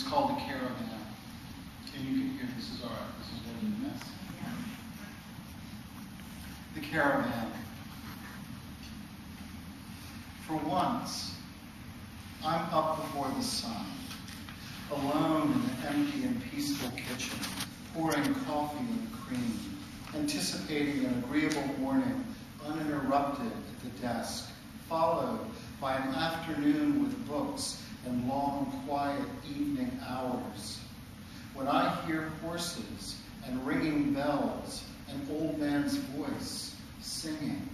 It's called the Caravan. And you can hear this is all right. This is what we miss. The Caravan. For once, I'm up before the sun, alone in an empty and peaceful kitchen, pouring coffee and cream, anticipating an agreeable morning, uninterrupted at the desk, followed by an afternoon with books and long, quiet evening hours. When I hear horses and ringing bells, an old man's voice singing,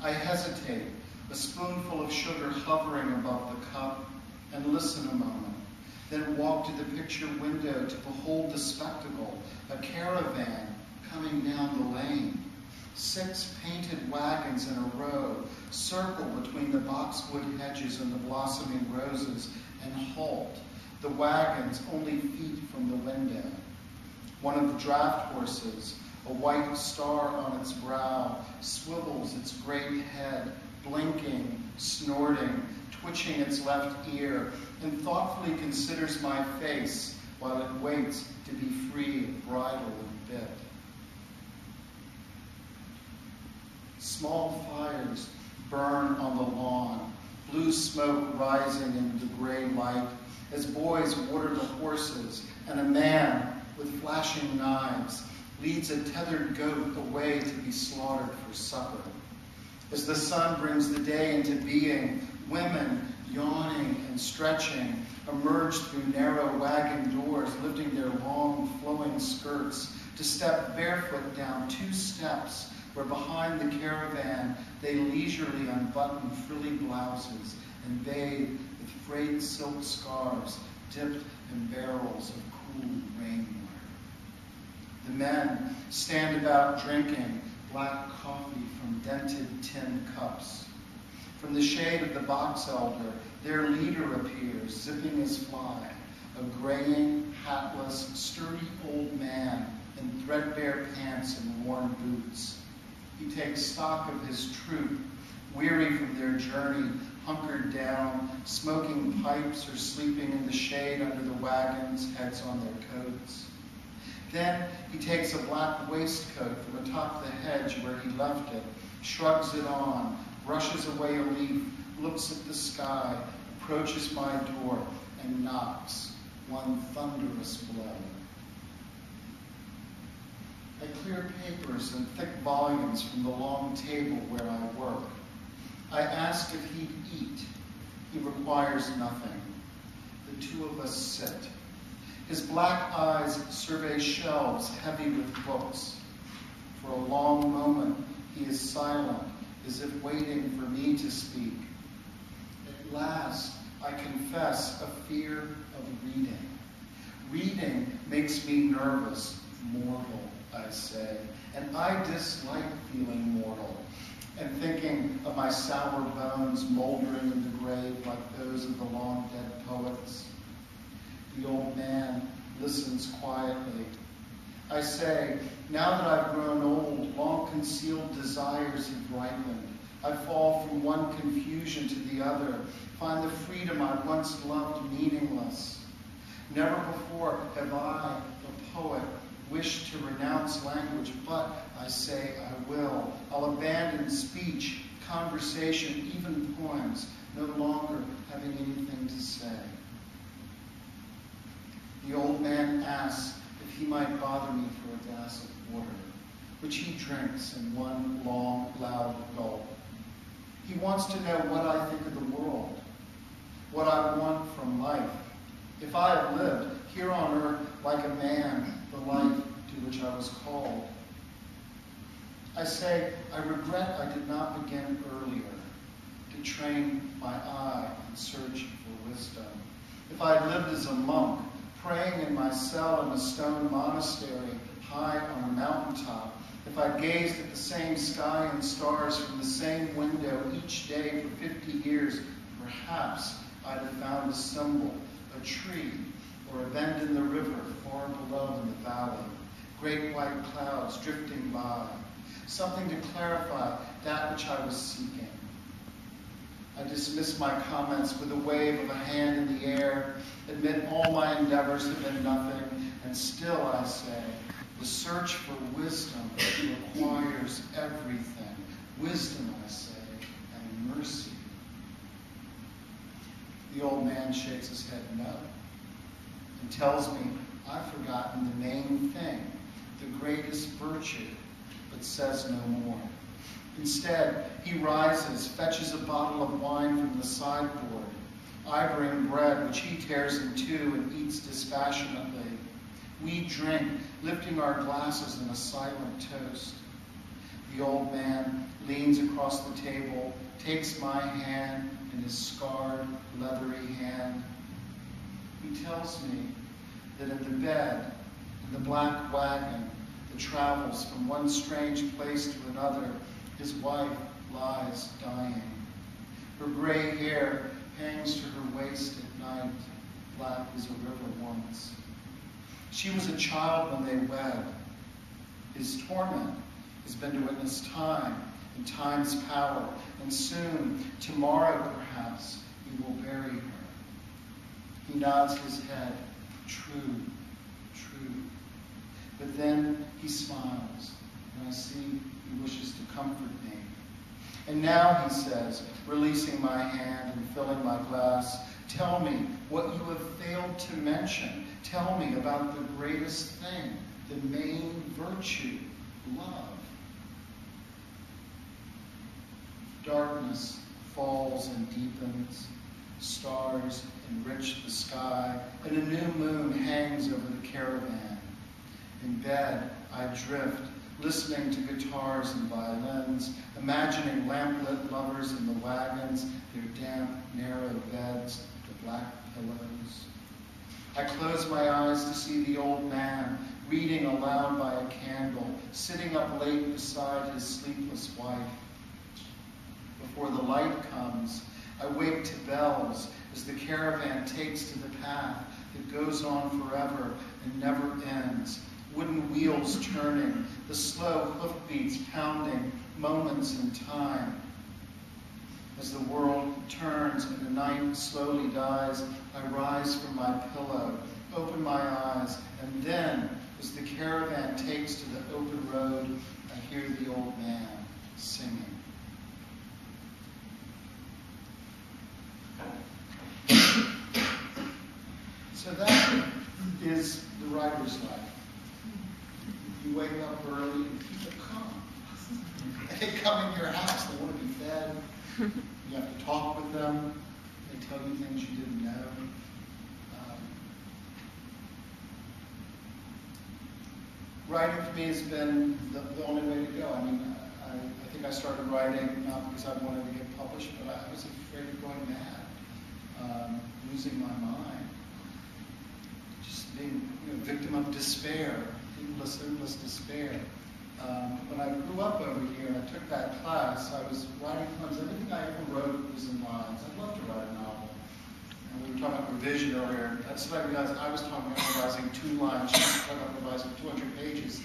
I hesitate, a spoonful of sugar hovering above the cup, and listen a moment, then walk to the picture window to behold the spectacle, a caravan coming down the lane. 6 painted wagons in a row circle between the boxwood hedges and the blossoming roses and halt, the wagons only feet from the window. One of the draft horses, a white star on its brow, swivels its great head, blinking, snorting, twitching its left ear, and thoughtfully considers my face while it waits to be free of bridle and bit. Small fires burn on the lawn, blue smoke rising in the gray light, as boys water the horses, and a man with flashing knives leads a tethered goat away to be slaughtered for supper. As the sun brings the day into being, women, yawning and stretching, emerge through narrow wagon doors, lifting their long, flowing skirts to step barefoot down 2 steps, where behind the caravan they leisurely unbutton frilly blouses and bathe with frayed silk scarves dipped in barrels of cool rainwater. The men stand about drinking black coffee from dented tin cups. From the shade of the box elder, their leader appears, zipping his fly, a graying, hatless, sturdy old man in threadbare pants and worn boots. He takes stock of his troop, weary from their journey, hunkered down, smoking pipes or sleeping in the shade under the wagons, heads on their coats. Then he takes a black waistcoat from atop the hedge where he left it, shrugs it on, brushes away a leaf, looks at the sky, approaches my door, and knocks, one thunderous blow. I clear papers and thick volumes from the long table where I work. I ask if he'd eat. He requires nothing. The 2 of us sit. His black eyes survey shelves heavy with books. For a long moment, he is silent, as if waiting for me to speak. At last, I confess a fear of reading. Reading makes me nervous, mortal, I say, and I dislike feeling mortal and thinking of my sour bones moldering in the grave like those of the long-dead poets. The old man listens quietly. I say, now that I've grown old, long-concealed desires have ripened. I fall from one confusion to the other, find the freedom I once loved meaningless. Never before have I, a poet, wished to renounce language, but I say I will. I'll abandon speech, conversation, even poems, no longer having anything to say. The old man asks if he might bother me for a glass of water, which he drinks in one long, loud gulp. He wants to know what I think of the world, what I want from life. If I have lived here on earth like a man, the life to which I was called. I say, I regret I did not begin earlier to train my eye in search for wisdom. If I had lived as a monk, praying in my cell in a stone monastery high on a mountaintop, if I gazed at the same sky and stars from the same window each day for 50 years, perhaps I'd have found a symbol, a tree, or a bend in the river far below in the valley, great white clouds drifting by, something to clarify that which I was seeking. I dismiss my comments with a wave of a hand in the air, admit all my endeavors have been nothing, and still I say, the search for wisdom requires everything. Wisdom, I say, and mercy. The old man shakes his head no, and tells me I've forgotten the main thing, the greatest virtue, but says no more. Instead, he rises, fetches a bottle of wine from the sideboard. I bring bread, which he tears in two and eats dispassionately. We drink, lifting our glasses in a silent toast. The old man leans across the table, takes my hand in his scarred, leathery hand. He tells me that in the bed, in the black wagon that travels from one strange place to another, his wife lies dying. Her gray hair hangs to her waist at night, black as a river once. She was a child when they wed. His torment has been to witness time and time's power, and soon, tomorrow perhaps, he will bury her. He nods his head, true, true. But then he smiles, and I see he wishes to comfort me. And now, he says, releasing my hand and filling my glass, tell me what you have failed to mention. Tell me about the greatest thing, the main virtue, love. Darkness falls and deepens. Stars enrich the sky, and a new moon hangs over the caravan. In bed, I drift, listening to guitars and violins, imagining lamplit lovers in the wagons, their damp, narrow beds, the black pillows. I close my eyes to see the old man reading aloud by a candle, sitting up late beside his sleepless wife. Before the light comes, I wake to bells as the caravan takes to the path that goes on forever and never ends. Wooden wheels turning, the slow hoofbeats pounding, moments in time. As the world turns and the night slowly dies, I rise from my pillow, open my eyes, and then, as the caravan takes to the open road, I hear the old man singing. So that is the writer's life. You wake up early and people come. They come in your house. They want to be fed. You have to talk with them. They tell you things you didn't know. Writing for me has been the only way to go. I mean, I think I started writing not because I wanted to get published, but I was afraid of going mad, losing my mind, just being a victim of despair, endless despair. When I grew up over here and I took that class, I was writing poems. Everything I ever wrote was in lines. I'd love to write a novel. And we were talking about revision earlier. That's what I realized. I was talking about revising 2 lines. She was talking about revising 200 pages.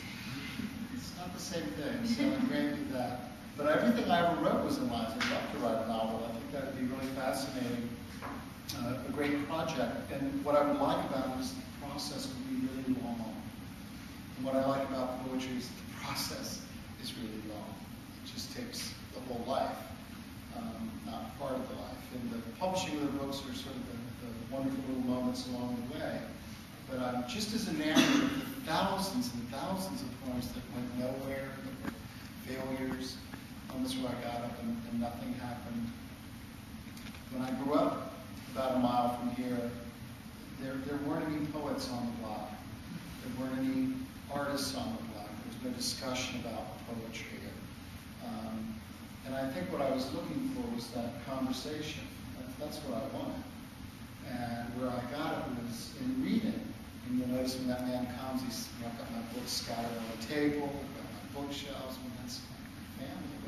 It's not the same thing, so I grant you that. But everything I ever wrote was in lines. I'd love to write a novel. I think that would be really fascinating. A great project. And what I would like about it is the process would be really long. And what I like about poetry is the process is really long. It just takes the whole life, not part of the life. And the publishing of the books are sort of the wonderful little moments along the way. But I'm just as enamored with the thousands and thousands of poems that went nowhere, that were failures, moments where I got up and nothing happened. When I grew up about a mile from here, there weren't any poets on the block. There weren't any artists on the block. There was no discussion about poetry. And I think what I was looking for was that conversation. That's what I wanted. And where I got it was in reading. And you'll notice when that man comes, I've got my books scattered on the table, I've got my bookshelves, and that's my family.